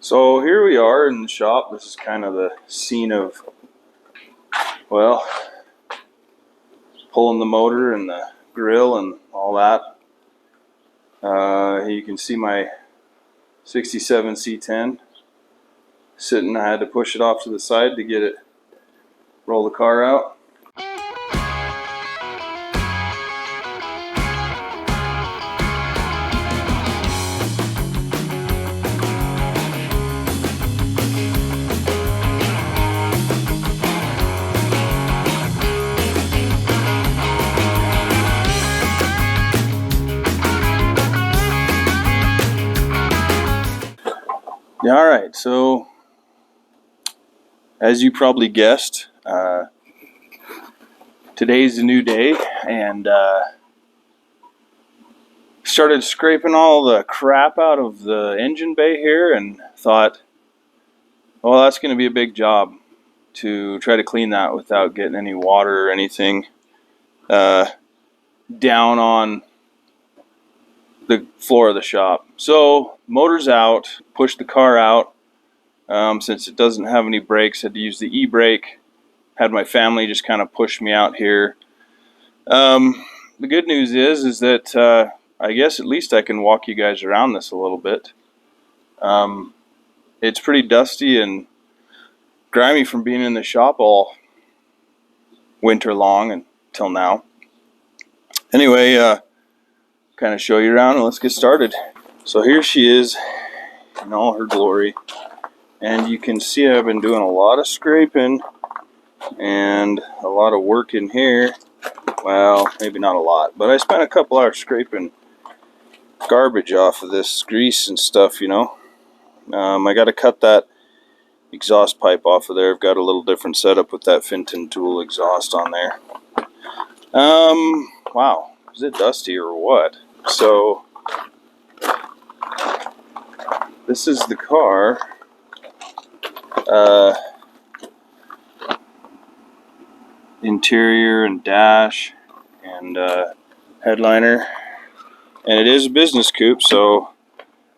So here we are in the shop. This is kind of the scene of, well, pulling the motor and the grill and all that. You can see my 67 C10 sitting. I had to push it off to the side to get it, roll the car out. Yeah, all right, so as you probably guessed, today's a new day, and started scraping all the crap out of the engine bay here and thought, well, that's going to be a big job to try to clean that without getting any water or anything down on the floor of the shop. So motor's out, pushed the car out. Since it doesn't have any brakes, had to use the e-brake. Had my family just kind of push me out here. The good news is that I guess at least I can walk you guys around this a little bit. It's pretty dusty and grimy from being in the shop all winter long until now. Anyway, kind of show you around and let's get started. So here she is in all her glory, and you can see I've been doing a lot of scraping and a lot of work in here. Well, maybe not a lot, but I spent a couple hours scraping garbage off of this grease and stuff, you know. I got to cut that exhaust pipe off of there. I've got a little different setup with that Finton tool exhaust on there. Wow, is it dusty or what? So this is the car. Interior and dash and headliner, and it is a business coupe, so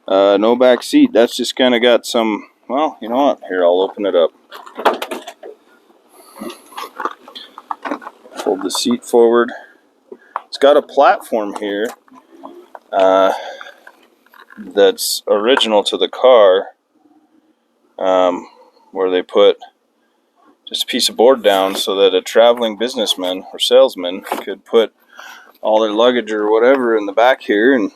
no back seat. That's just kind of got some, well, you know what, here, I'll open it up. Fold the seat forward. It's got a platform here that's original to the car, where they put just a piece of board down so that a traveling businessman or salesman could put all their luggage or whatever in the back here, and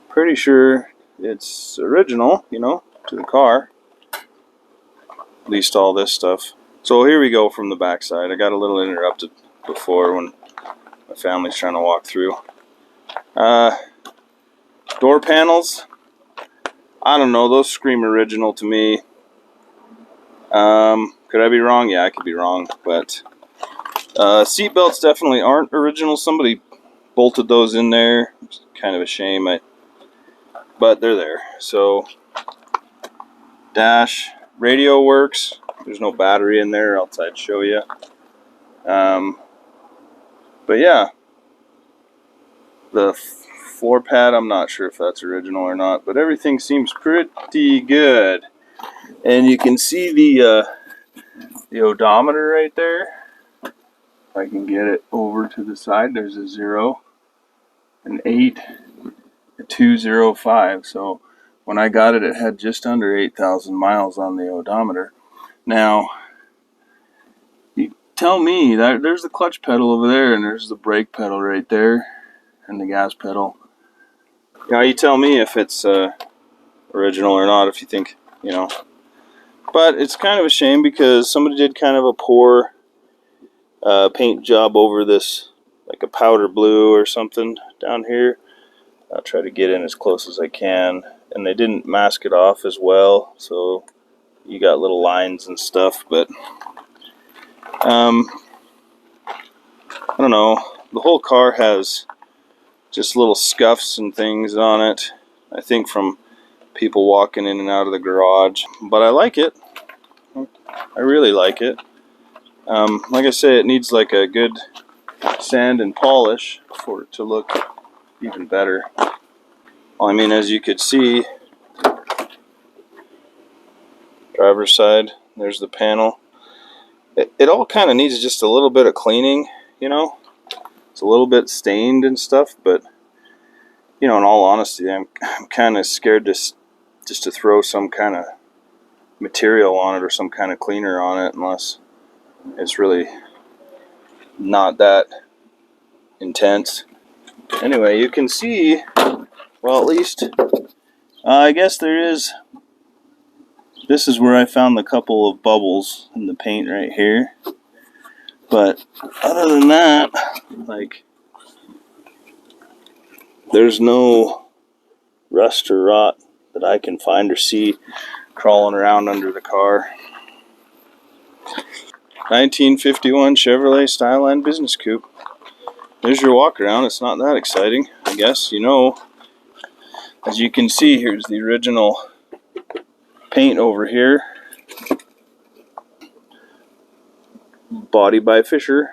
pretty sure it's original, you know, to the car, at least all this stuff. So here we go from the back side. I got a little interrupted before when my family's trying to walk through. Door panels, I don't know, those scream original to me. Could I be wrong? Yeah, I could be wrong, but seat belts definitely aren't original. Somebody bolted those in there. It's kind of a shame, but they're there. So dash, radio works. There's no battery in there, else I'd show you. But yeah, the floor pad, I'm not sure if that's original or not, but everything seems pretty good. And you can see the odometer right there. If I can get it over to the side, there's a 0, an 8, a 205. So when I got it, it had just under 8,000 miles on the odometer. Now, you tell me that there's the clutch pedal over there, and there's the brake pedal right there, and the gas pedal. Now you tell me if it's original or not, if you think, you know. But it's kind of a shame because somebody did kind of a poor paint job over this, like a powder blue or something down here. I'll try to get in as close as I can. And they didn't mask it off as well, so you got little lines and stuff. But I don't know. The whole car has just little scuffs and things on it, I think from people walking in and out of the garage. But I like it. I really like it. Like I say, it needs like a good sand and polish for it to look even better. Well, I mean, as you could see, driver's side. There's the panel. It all kind of needs just a little bit of cleaning, you know. It's a little bit stained and stuff, but you know, in all honesty, I'm kind of scared just to throw some kind of material on it or some kind of cleaner on it, unless it's really not that intense. Anyway, you can see, well, at least I guess there is. This is where I found the couple of bubbles in the paint right here. But other than that, like, there's no rust or rot that I can find or see crawling around under the car. 1951 Chevrolet Styleline Business Coupe. There's your walk around. It's not that exciting, I guess. You know, as you can see, here's the original paint over here. Body by Fisher.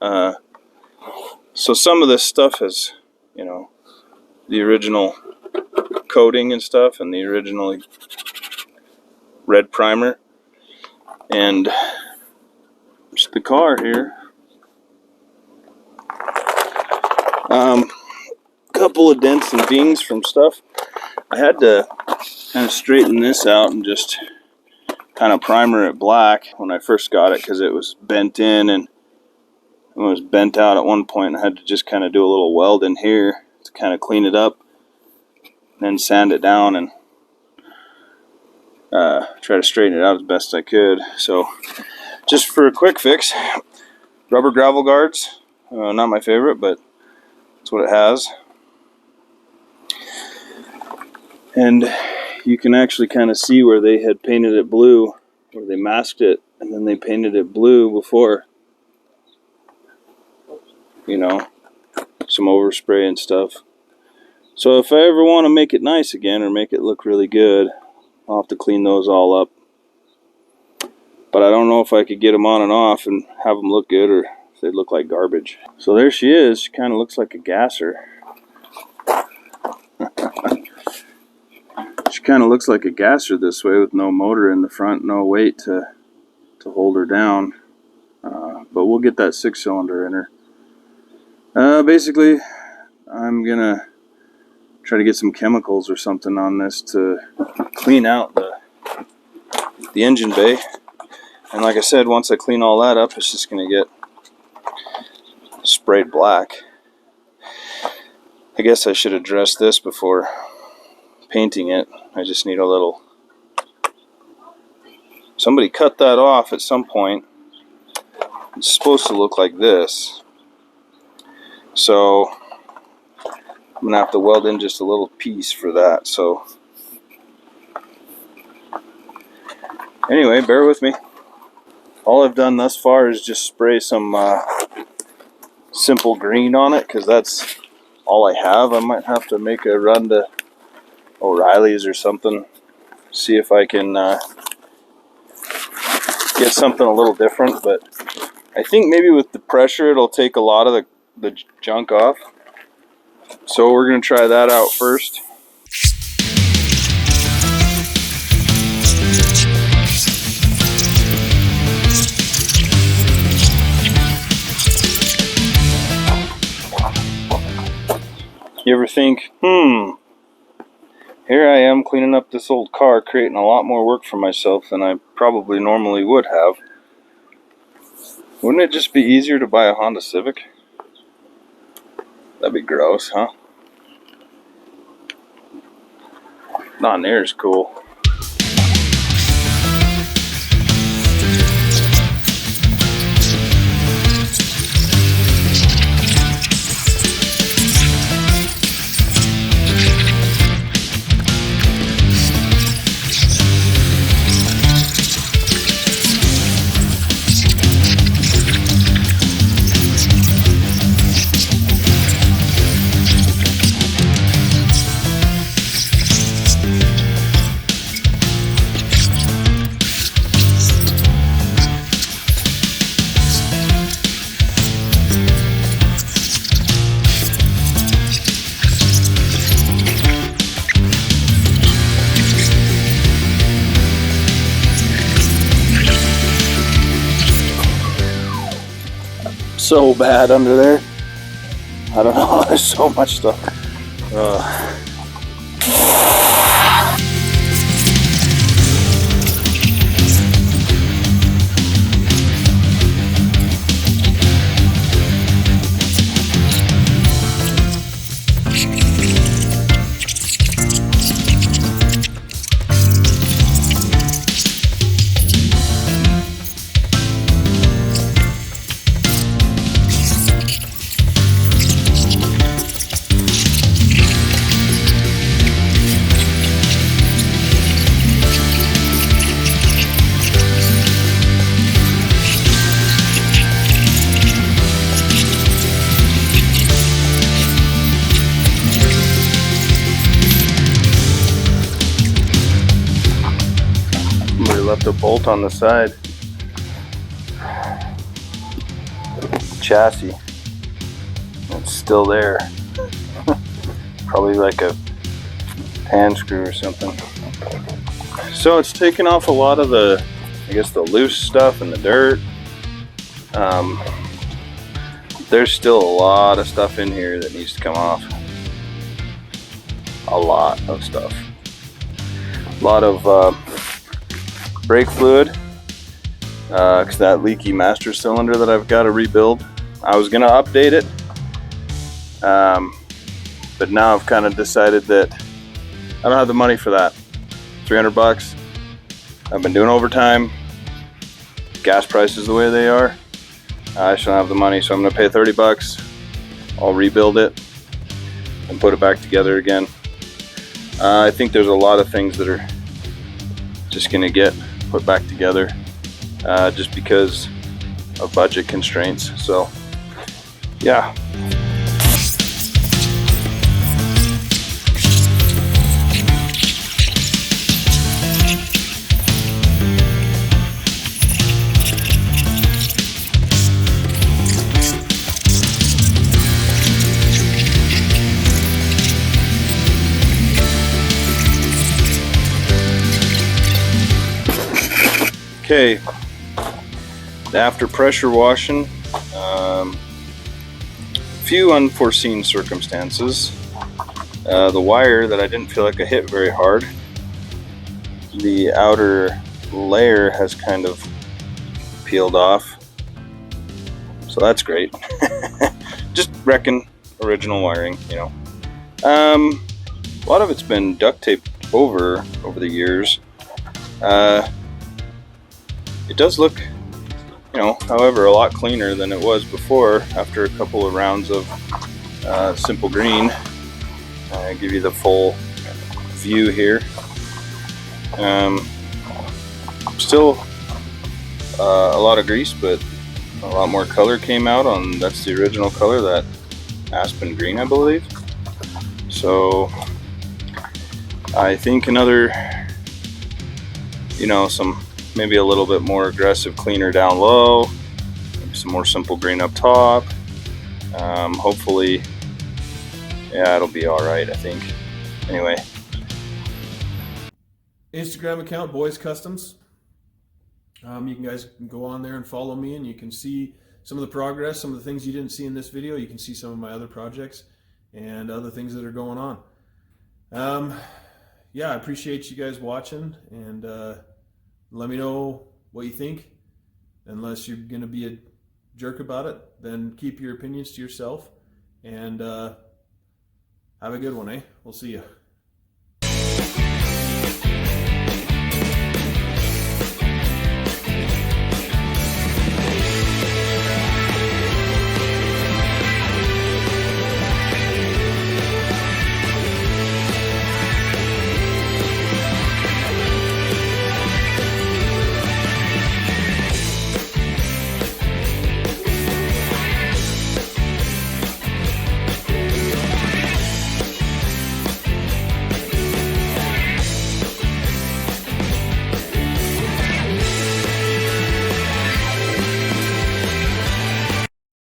So some of this stuff has, you know, the original coating and stuff, and the original red primer, and just the car here. Couple of dents and dings from stuff. I had to kind of straighten this out and just kind of primer it black when I first got it, because it was bent in and it was bent out at one point. I had to just kind of do a little weld in here to kind of clean it up, then sand it down and try to straighten it out as best I could. So just for a quick fix, rubber gravel guards, not my favorite, but that's what it has. And you can actually kind of see where they had painted it blue, where they masked it, and then they painted it blue before, you know, some overspray and stuff. So if I ever want to make it nice again or make it look really good, I'll have to clean those all up. But I don't know if I could get them on and off and have them look good, or if they look like garbage. So there she is. She kind of looks like a gasser. She kind of looks like a gasser this way, with no motor in the front, no weight to hold her down. But we'll get that 6-cylinder in her. Basically, I'm gonna try to get some chemicals or something on this to clean out the engine bay. And like I said, once I clean all that up, it's just gonna get sprayed black. I guess I should address this before painting it. I just need a little. Somebody cut that off at some point. It's supposed to look like this. So I'm gonna have to weld in just a little piece for that. So anyway, bear with me. All I've done thus far is just spray some simple green on it, because that's all I have. I might have to make a run to O'Reilly's or something, see if I can get something a little different. But I think maybe with the pressure it'll take a lot of the junk off. So we're going to try that out first. You ever think, here I am cleaning up this old car, creating a lot more work for myself than I probably normally would have. Wouldn't it just be easier to buy a Honda Civic? That'd be gross, huh? Not near as cool. so bad under there. I don't know, there's so much stuff. Left a bolt on the side. Chassis. It's still there. Probably like a hand screw or something. So it's taken off a lot of the, I guess, the loose stuff and the dirt. There's still a lot of stuff in here that needs to come off. A lot of stuff. A lot of brake fluid, because that leaky master cylinder that I've got to rebuild. I was gonna update it, but now I've kind of decided that I don't have the money for that. $300. I've been doing overtime. Gas prices the way they are, I just don't have the money, so I'm gonna pay $30. I'll rebuild it and put it back together again. I think there's a lot of things that are just gonna get put back together just because of budget constraints. So yeah. Okay, after pressure washing, few unforeseen circumstances. The wire that I didn't feel like I hit very hard, the outer layer has kind of peeled off, so that's great. Just wrecking original wiring, you know. A lot of it's been duct taped over the years. It does look, you know, however, a lot cleaner than it was before after a couple of rounds of Simple Green. I'll give you the full view here. Still a lot of grease, but a lot more color came out on, that's the original color, that Aspen Green, I believe. So I think another, you know, maybe a little bit more aggressive cleaner down low, maybe some more Simple Green up top. Hopefully, yeah, it'll be all right, I think. Anyway. Instagram account, Boys Customs. You guys can go on there and follow me, and you can see some of the progress, some of the things you didn't see in this video. You can see some of my other projects and other things that are going on. Yeah, I appreciate you guys watching, and let me know what you think. Unless you're going to be a jerk about it, then keep your opinions to yourself, and have a good one, eh? We'll see you.